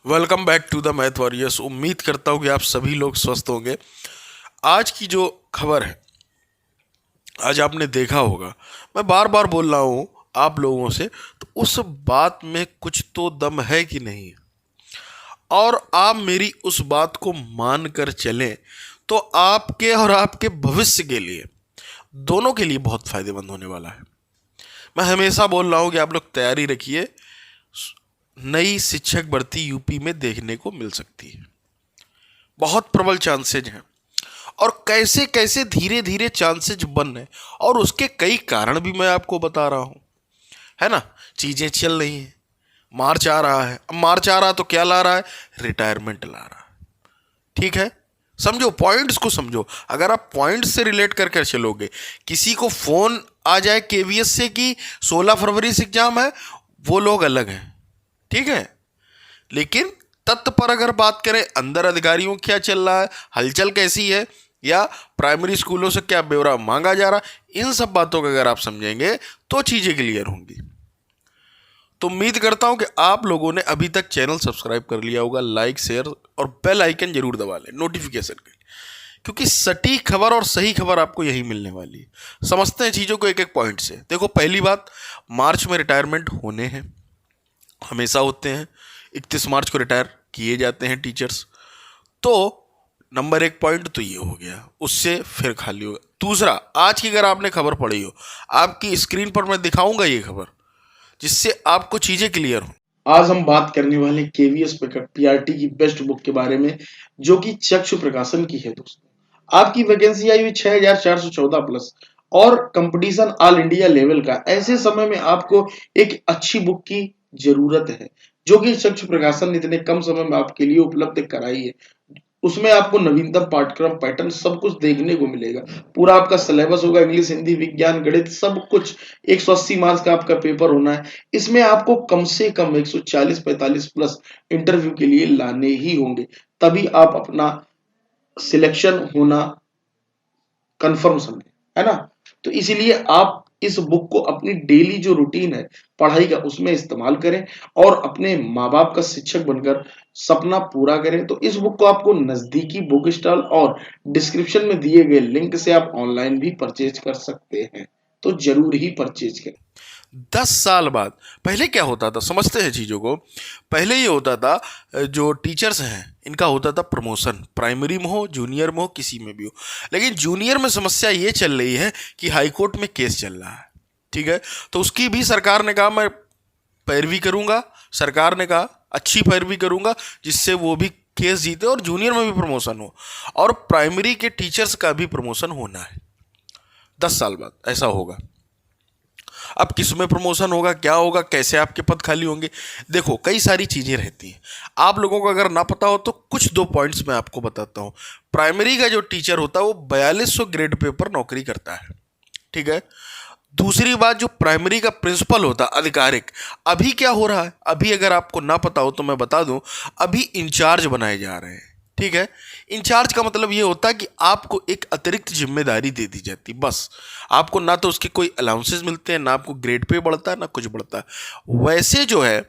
Welcome back to the math warriors. उम्मीद करता हूँ कि आप सभी लोग स्वस्थ होंगे। आज की जो खबर है, आज आपने देखा होगा, मैं बार बार बोल रहा हूँ आप लोगों से, तो उस बात में कुछ तो दम है कि नहीं, और आप मेरी उस बात को मान कर चलें तो आपके और आपके भविष्य के लिए, दोनों के लिए बहुत फायदेमंद होने वाला है। मैं हमेशा बोल रहा हूँ कि आप लोग तैयारी रखिए, नई शिक्षक भर्ती यूपी में देखने को मिल सकती है। बहुत प्रबल चांसेज हैं, और कैसे कैसे धीरे धीरे चांसेज बन रहे, और उसके कई कारण भी मैं आपको बता रहा हूं, है ना। चीजें चल रही हैं, मार्च आ रहा है। अब मार्च आ रहा तो क्या ला रहा है? रिटायरमेंट ला रहा है। ठीक है, समझो, पॉइंट्स को समझो। अगर आप पॉइंट्स से रिलेट करके चलोगे, किसी को फोन आ जाए केवीएस से कि 16 फरवरी से एग्जाम है, वो लोग अलग हैं, ठीक है। लेकिन तत्व पर अगर बात करें, अंदर अधिकारियों क्या चल रहा है, हलचल कैसी है, या प्राइमरी स्कूलों से क्या ब्यौरा मांगा जा रहा, इन सब बातों को अगर आप समझेंगे तो चीजें क्लियर होंगी। तो उम्मीद करता हूं कि आप लोगों ने अभी तक चैनल सब्सक्राइब कर लिया होगा, लाइक शेयर और बेल आइकन जरूर दबा लें नोटिफिकेशन के लिए, क्योंकि सटीक खबर और सही खबर आपको यही मिलने वाली है। समझते हैं चीजों को एक एक पॉइंट से। देखो, पहली बात, मार्च में रिटायरमेंट होने हैं, हमेशा होते हैं। 31 मार्च को रिटायर किए जाते हैं टीचर्स। तो नंबर एक पॉइंट तो ये हो गया, उससे फिर खाली होगा। दूसरा, आज की अगर आपने खबर पढ़ी हो, आपकी स्क्रीन पर मैं दिखाऊंगा ये खबर, जिससे आपको चीजें क्लियर हो। आज हम बात करने वाले केवीएस पीआरटी की बेस्ट बुक के बारे में, जो कि चक्षु प्रकाशन की है। दोस्तों, आपकी वैकेंसी आई हुई 6414 प्लस और कंपटीशन ऑल इंडिया लेवल का। ऐसे समय में आपको एक अच्छी बुक की जरूरत है, जो कि चक्षु प्रकाशन ने इतने कम समय में आपके लिए उपलब्ध कराई है। उसमें आपको नवीनतम पाठ्यक्रम, पैटर्न सब कुछ देखने को मिलेगा। पूरा आपका सिलेबस होगा, इंग्लिश, हिंदी, विज्ञान, गणित, सब कुछ। 180 मार्क्स का आपका पेपर होना है। इसमें आपको कम से कम 140-45 प्लस इंटरव्यू के लिए लाने ही होंगे, तभी आप अपना सिलेक्शन होना कंफर्म समझे, है ना। तो इसीलिए आप इस बुक को अपनी डेली जो रूटीन है पढ़ाई का, उसमें इस्तेमाल करें और अपने माँ बाप का शिक्षक बनकर सपना पूरा करें। तो इस बुक को आपको नजदीकी बुक स्टॉल और डिस्क्रिप्शन में दिए गए लिंक से आप ऑनलाइन भी परचेज कर सकते हैं। तो जरूर ही परचेज करें। 10 साल बाद, पहले क्या होता था, समझते हैं चीज़ों को। पहले ये होता था, जो टीचर्स हैं इनका होता था प्रमोशन, प्राइमरी में हो, जूनियर में हो, किसी में भी हो। लेकिन जूनियर में समस्या ये चल रही है कि हाईकोर्ट में केस चल रहा है, ठीक है। तो उसकी भी सरकार ने कहा मैं पैरवी करूंगा, सरकार ने कहा अच्छी पैरवी करूंगा, जिससे वो भी केस जीते और जूनियर में भी प्रमोशन हो, और प्राइमरी के टीचर्स का भी प्रमोशन होना है। 10 साल बाद ऐसा होगा। अब किस में प्रमोशन होगा, क्या होगा, कैसे आपके पद खाली होंगे, देखो कई सारी चीज़ें रहती हैं। आप लोगों को अगर ना पता हो तो कुछ दो पॉइंट्स मैं आपको बताता हूँ। प्राइमरी का जो टीचर होता है वो 4200 ग्रेड पे ऊपर नौकरी करता है, ठीक है। दूसरी बात, जो प्राइमरी का प्रिंसिपल होता है आधिकारिक, अभी क्या हो रहा है, अभी अगर आपको ना पता हो तो मैं बता दूं, अभी इंचार्ज बनाए जा रहे हैं, ठीक है। इंचार्ज का मतलब ये होता है कि आपको एक अतिरिक्त जिम्मेदारी दे दी जाती, बस। आपको ना तो उसके कोई अलाउंसेस मिलते हैं, ना आपको ग्रेड पे बढ़ता है, ना कुछ बढ़ता है। वैसे जो है,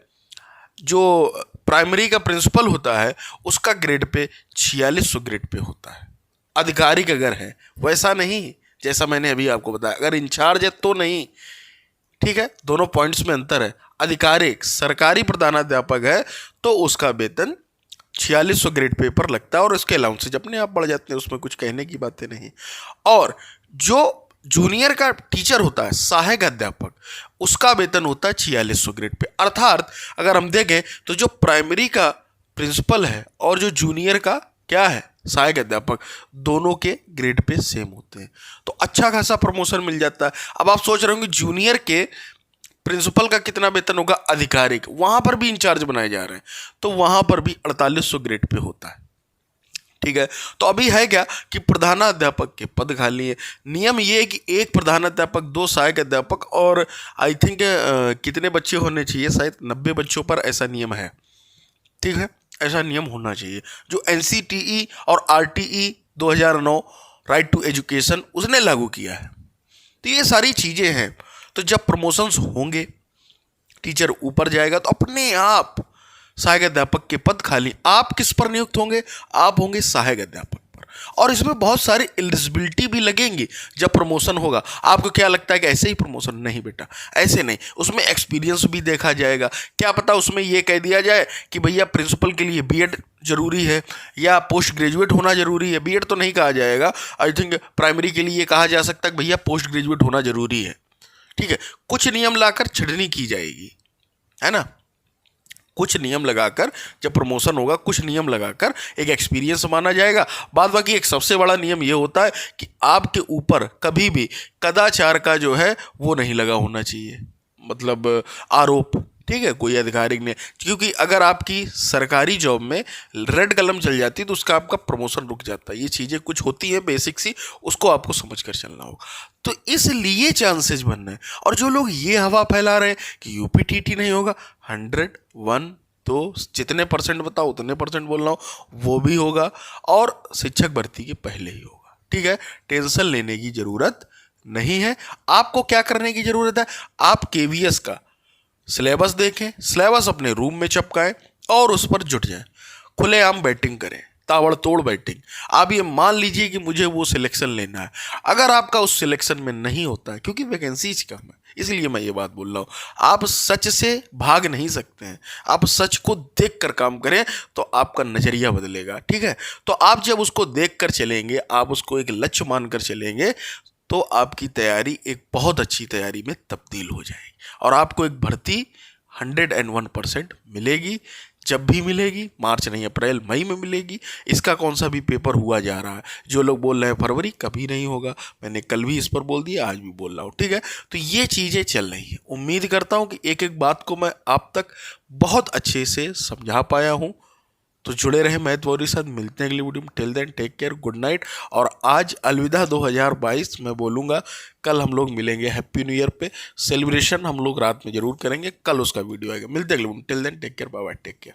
जो प्राइमरी का प्रिंसिपल होता है उसका ग्रेड पे 4600 ग्रेड पे होता है, आधिकारिक अगर है। वैसा नहीं, जैसा मैंने अभी आपको बताया, अगर इंचार्ज है तो नहीं, ठीक है। दोनों पॉइंट्स में अंतर है। आधिकारिक सरकारी प्रधानाध्यापक है तो उसका वेतन 4600 ग्रेड पे पर लगता है, और उसके अलाउंसेज अपने आप बढ़ जाते हैं, उसमें कुछ कहने की बातें नहीं। और जो जूनियर का टीचर होता है, सहायक अध्यापक, उसका वेतन होता है 4600 ग्रेड पे। अर्थात अगर हम देखें तो जो प्राइमरी का प्रिंसिपल है और जो जूनियर का क्या है, सहायक अध्यापक, दोनों के ग्रेड पे सेम होते हैं, तो अच्छा खासा प्रमोशन मिल जाता है। अब आप सोच रहे होंगे जूनियर के प्रिंसिपल का कितना वेतन होगा, आधिकारिक, वहां पर भी इंचार्ज बनाए जा रहे हैं, तो वहां पर भी 4800 ग्रेड पे होता है, ठीक है। तो अभी है क्या कि प्रधानाध्यापक के पद खाली है। नियम ये है कि एक प्रधानाध्यापक, 2 सहायक अध्यापक, और आई थिंक कितने बच्चे होने चाहिए, शायद 90 बच्चों पर ऐसा नियम है, ठीक है। ऐसा नियम होना चाहिए, जो एनसीटीई और आरटीई 2009 राइट टू एजुकेशन उसने लागू किया है। तो ये सारी चीज़ें हैं। तो जब प्रमोशंस होंगे, टीचर ऊपर जाएगा, तो अपने आप सहायक अध्यापक के पद खाली, आप किस पर नियुक्त होंगे? आप होंगे सहायक अध्यापक पर। और इसमें बहुत सारी एलिजिबिलिटी भी लगेंगी जब प्रमोशन होगा। आपको क्या लगता है कि ऐसे ही प्रमोशन? नहीं बेटा, ऐसे नहीं, उसमें एक्सपीरियंस भी देखा जाएगा। क्या पता उसमें यह कह दिया जाए कि भैया प्रिंसिपल के लिए बीएड जरूरी है या पोस्ट ग्रेजुएट होना जरूरी है। बीएड तो नहीं कहा जाएगा, आई थिंक प्राइमरी के लिए कहा जा सकता है कि भैया पोस्ट ग्रेजुएट होना जरूरी है। ठीक है, कुछ नियम लाकर छटनी की जाएगी, है ना। कुछ नियम लगाकर जब प्रमोशन होगा, कुछ नियम लगाकर एक एक्सपीरियंस माना जाएगा। बाद बाकी एक सबसे बड़ा नियम ये होता है कि आपके ऊपर कभी भी कदाचार का जो है वो नहीं लगा होना चाहिए, मतलब आरोप। ठीक है, कोई आधिकारिक नहीं, क्योंकि अगर आपकी सरकारी जॉब में रेड कलम चल जाती है तो उसका आपका प्रमोशन रुक जाता है। ये चीज़ें कुछ होती हैं बेसिक सी, उसको आपको समझ कर चलना होगा। तो इसलिए चांसेस बन रहे हैं। और जो लोग ये हवा फैला रहे हैं कि यूपीटीटी नहीं होगा, 101 तो जितने परसेंट बताओ उतने परसेंट बोल रहा हूँ, वो भी होगा और शिक्षक भर्ती के पहले ही होगा। ठीक है, टेंशन लेने की ज़रूरत नहीं है। आपको क्या करने की ज़रूरत है? आप केवीएस का सिलेबस देखें, सिलेबस अपने रूम में चिपकाएं और उस पर जुट जाएं, खुलेआम बैटिंग करें, ताबड़तोड़ बैटिंग। आप ये मान लीजिए कि मुझे वो सिलेक्शन लेना है, अगर आपका उस सिलेक्शन में नहीं होता है, क्योंकि वैकेंसीज कम है इसलिए मैं ये बात बोल रहा हूँ, आप सच से भाग नहीं सकते हैं। आप सच को देख कर काम करें तो आपका नज़रिया बदलेगा। ठीक है, तो आप जब उसको देख कर चलेंगे, आप उसको एक लक्ष्य मान कर चलेंगे, तो आपकी तैयारी एक बहुत अच्छी तैयारी में तब्दील हो जाएगी और आपको एक भर्ती 101% मिलेगी। जब भी मिलेगी, मार्च नहीं अप्रैल मई में मिलेगी। इसका कौन सा भी पेपर हुआ जा रहा है, जो लोग बोल रहे हैं फरवरी, कभी नहीं होगा। मैंने कल भी इस पर बोल दिया, आज भी बोल रहा हूँ। ठीक है, तो ये चीज़ें चल रही हैं। उम्मीद करता हूँ कि एक एक बात को मैं आप तक बहुत अच्छे से समझा पाया हूँ। तो जुड़े रहे मैथ वॉरियर के साथ, मिलते हैं अगली वीडियो में। Till then take care, good night. और आज अलविदा 2022 मैं बोलूँगा। कल हम लोग मिलेंगे हैप्पी न्यू ईयर पे, सेलिब्रेशन हम लोग रात में जरूर करेंगे, कल उसका वीडियो आएगा। मिलते हैं अगली वीडियो में। Till then take care, bye bye, take care.